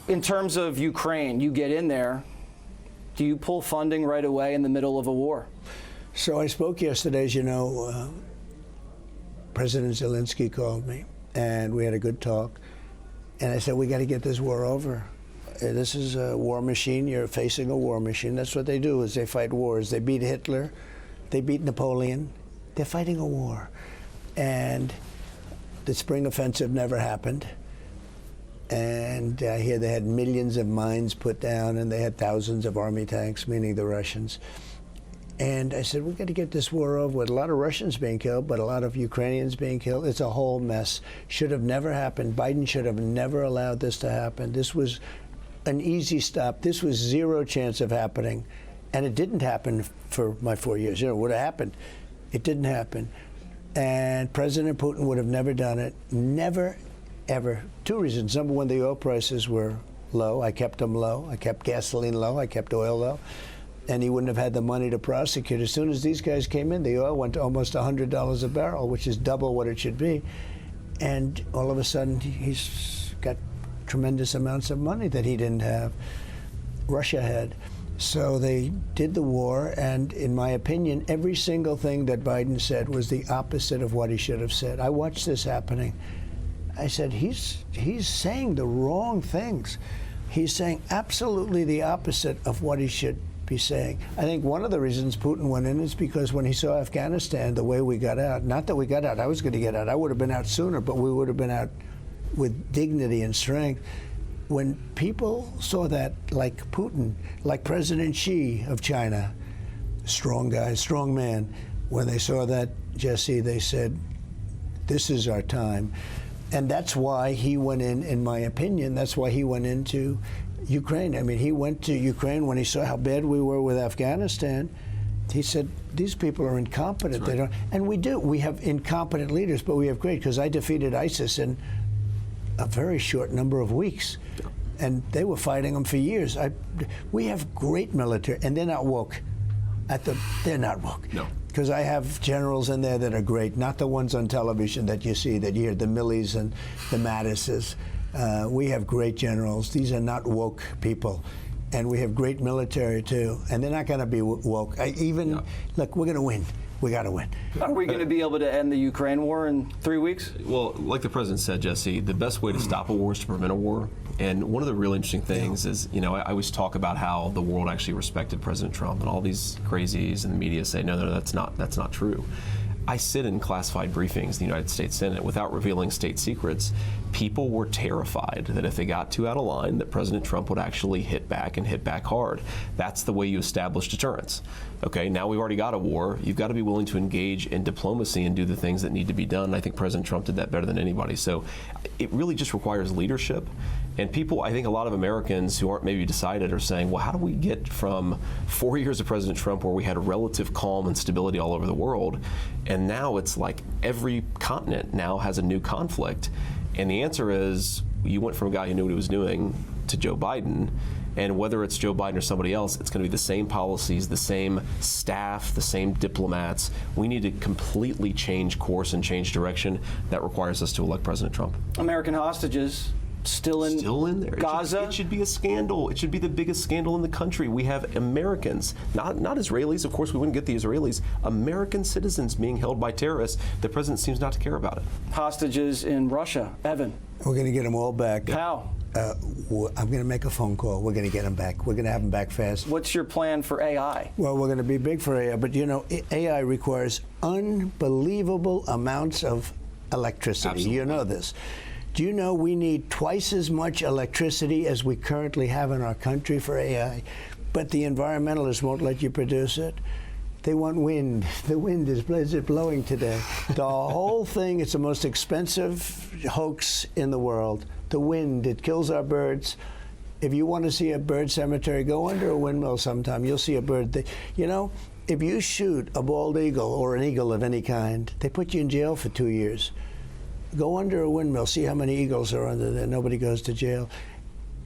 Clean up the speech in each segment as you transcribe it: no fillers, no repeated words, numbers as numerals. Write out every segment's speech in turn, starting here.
In terms of Ukraine, you get in there, do you pull funding right away in the middle of a war? So I spoke yesterday, as you know, President Zelensky called me, and we had a good talk. And I said, we got to get this war over. This is a war machine. You're facing a war machine. That's what they do, is they fight wars. They beat Hitler. They beat Napoleon. They're fighting a war. And the spring offensive never happened. And I hear they had millions of mines put down, and they had thousands of army tanks, meaning the Russians. And I said, we've got to get this war over with. A lot of Russians being killed, but a lot of Ukrainians being killed. It's a whole mess. Should have never happened. Biden should have never allowed this to happen. This was an easy stop. This was zero chance of happening. And it didn't happen for my 4 years. You know, it would have happened. It didn't happen. And President Putin would have never done it. Never, ever. Two reasons. Number one, the oil prices were low. I kept them low. I kept gasoline low. I kept oil low. And he wouldn't have had the money to prosecute. As soon as these guys came in, the oil went to almost $100 a barrel, which is double what it should be. And all of a sudden, he's got tremendous amounts of money that he didn't have. Russia had. So they did the war, and in my opinion, every single thing that Biden said was the opposite of what he should have said. I watched this happening. I said, he's saying the wrong things. He's saying absolutely the opposite of what he should be saying. I think one of the reasons Putin went in is because when he saw Afghanistan, the way we got out, not that we got out, I was going to get out. I would have been out sooner, but we would have been out with dignity and strength. When people saw that, like Putin, like President Xi of China, strong guy, strong man, when they saw that, Jesse, they said, this is our time. And that's why he went in my opinion, that's why he went into Ukraine. I mean, he went to Ukraine when he saw how bad we were with Afghanistan. He said, these people are incompetent. Right. They don't, and we do. We have incompetent leaders, but we have great, because I defeated ISIS in a very short number of weeks. Yeah. And they were fighting them for years. We have great military, and they're not woke. They're not woke. No. Because I have generals in there that are great, not the ones on television that you see, that you hear, the Milleys and the Mattises. We have great generals. These are not woke people. And we have great military, too. And they're not going to be woke. Look, we're going to win. We got to win. Are we going to be able to end the Ukraine war in 3 weeks? Well, like the president said, Jesse, the best way to stop a war is to prevent a war. And one of the real interesting things is, you know, I always talk about how the world actually respected President Trump, and all these crazies in the media say, no, that's not true. I sit in classified briefings in the United States Senate without revealing state secrets. People were terrified that if they got too out of line, that President Trump would actually hit back and hit back hard. That's the way you establish deterrence. Okay, now we've already got a war. You've got to be willing to engage in diplomacy and do the things that need to be done. I think President Trump did that better than anybody. So it really just requires leadership. And people, I think a lot of Americans who aren't maybe decided are saying, well, how do we get from 4 years of President Trump where we had a relative calm and stability all over the world, and now it's like every continent now has a new conflict? And the answer is, you went from a guy who knew what he was doing to Joe Biden. And whether it's Joe Biden or somebody else, it's going to be the same policies, the same staff, the same diplomats. We need to completely change course and change direction. That requires us to elect President Trump. American hostages still in there. Gaza? It should be a scandal. It should be the biggest scandal in the country. We have Americans, not Israelis. Of course, we wouldn't get the Israelis. American citizens being held by terrorists. The president seems not to care about it. Hostages in Russia. Evan. We're going to get them all back. How? I'm going to make a phone call. We're going to get them back. We're going to have them back fast. What's your plan for AI? Well, we're going to be big for AI, but you know, AI requires unbelievable amounts of electricity. Absolutely. You know this. Do you know we need twice as much electricity as we currently have in our country for AI, but the environmentalists won't let you produce it? They want wind. The wind is blowing today. The whole thing, it's the most expensive hoax in the world. The wind, it kills our birds. If you want to see a bird cemetery, go under a windmill sometime. You'll see a bird. You know, if you shoot a bald eagle or an eagle of any kind, they put you in jail for 2 years. Go under a windmill, see how many eagles are under there. Nobody goes to jail.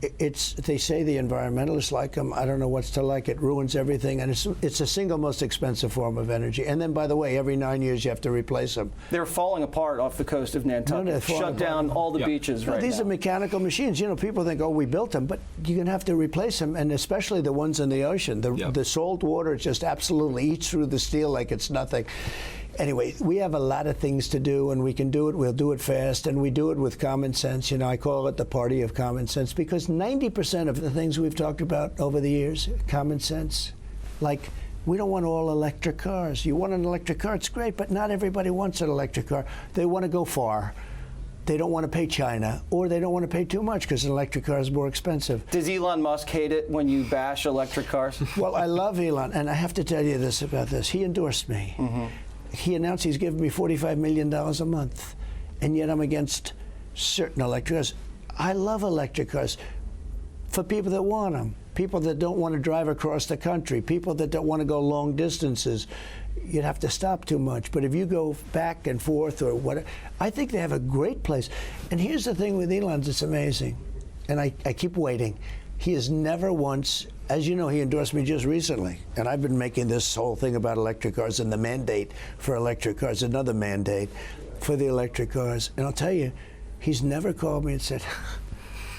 they say the environmentalists like them. I don't know what's to like. It ruins everything, and it's the single most expensive form of energy. And then, by the way, every 9 years you have to replace them. They're falling apart off the coast of Nantucket. Shut down all the beaches right now. These are mechanical machines. You know, people think, oh, we built them, but you're going to have to replace them, and especially the ones in the ocean. The salt water just absolutely eats through the steel like it's nothing. Anyway, we have a lot of things to do, and we can do it. We'll do it fast, and we do it with common sense. You know, I call it the party of common sense, because 90% of the things we've talked about over the years, common sense. Like, we don't want all electric cars. You want an electric car, it's great, but not everybody wants an electric car. They want to go far. They don't want to pay China, or they don't want to pay too much because an electric car is more expensive. Does Elon Musk hate it when you bash electric cars? Well, I love Elon, and I have to tell you this about this. He endorsed me. He announced he's giving me $45 million a month, and yet I'm against certain electric cars. I love electric cars for people that want them, people that don't want to drive across the country, people that don't want to go long distances. You'd have to stop too much. But if you go back and forth or whatever, I think they have a great place. And here's the thing with Elon, it's amazing. And I keep waiting. He has never once, as you know, he endorsed me just recently. And I've been making this whole thing about electric cars and the mandate for electric cars, another mandate for the electric cars. And I'll tell you, he's never called me and said,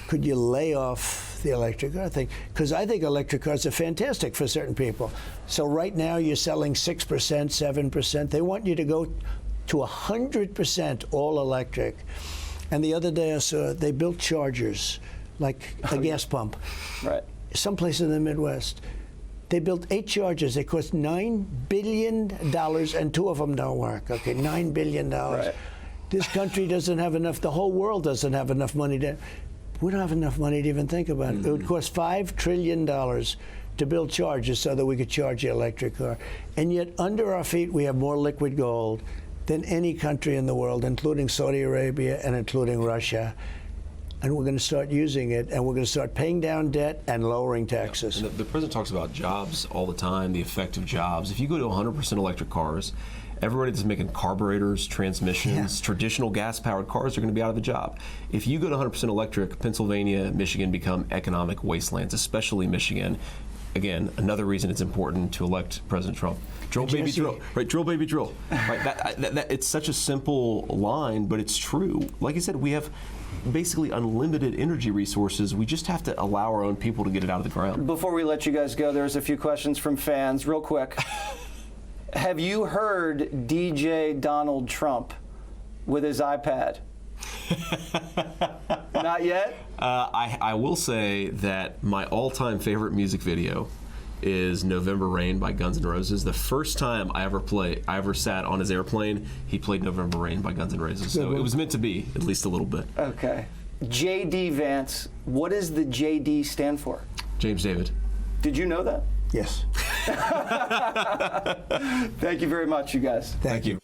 could you lay off the electric car thing? Because I think electric cars are fantastic for certain people. So right now you're selling 6%, 7%. They want you to go to 100% all electric. And the other day I saw they built chargers, like a gas pump. Right. Someplace in the Midwest. They built 8 chargers. They cost $9 billion, and 2 of them don't work. Okay, $9 billion. Right. This country doesn't have enough, the whole world doesn't have enough money to, we don't have enough money to even think about it. It would cost $5 trillion to build chargers so that we could charge the electric car. And yet under our feet we have more liquid gold than any country in the world, including Saudi Arabia and including Russia. And we're going to start using it, and we're going to start paying down debt and lowering taxes. Yeah. And the president talks about jobs all the time, the effect of jobs. If you go to 100% electric cars, everybody that's making carburetors, transmissions, traditional gas-powered cars are going to be out of a job. If you go to 100% electric, Pennsylvania, Michigan become economic wastelands, especially Michigan. Again, another reason it's important to elect President Trump. Drill, baby, drill. Right, drill, baby, drill. Right, it's such a simple line, but it's true. Like I said, we have basically unlimited energy resources. We just have to allow our own people to get it out of the ground. Before we let you guys go, there's a few questions from fans, real quick. Have you heard DJ Donald Trump with his iPad? Not yet? I will say that my all-time favorite music video is November Rain by Guns N' Roses. The first time I ever sat on his airplane, he played November Rain by Guns N' Roses. So it was meant to be, at least a little bit. Okay. JD Vance, what does the JD stand for? James David. Did you know that? Yes. Thank you very much, you guys. Thank you.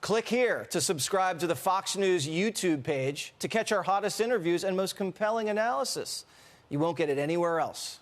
Click here to subscribe to the Fox News YouTube page to catch our hottest interviews and most compelling analysis. You won't get it anywhere else.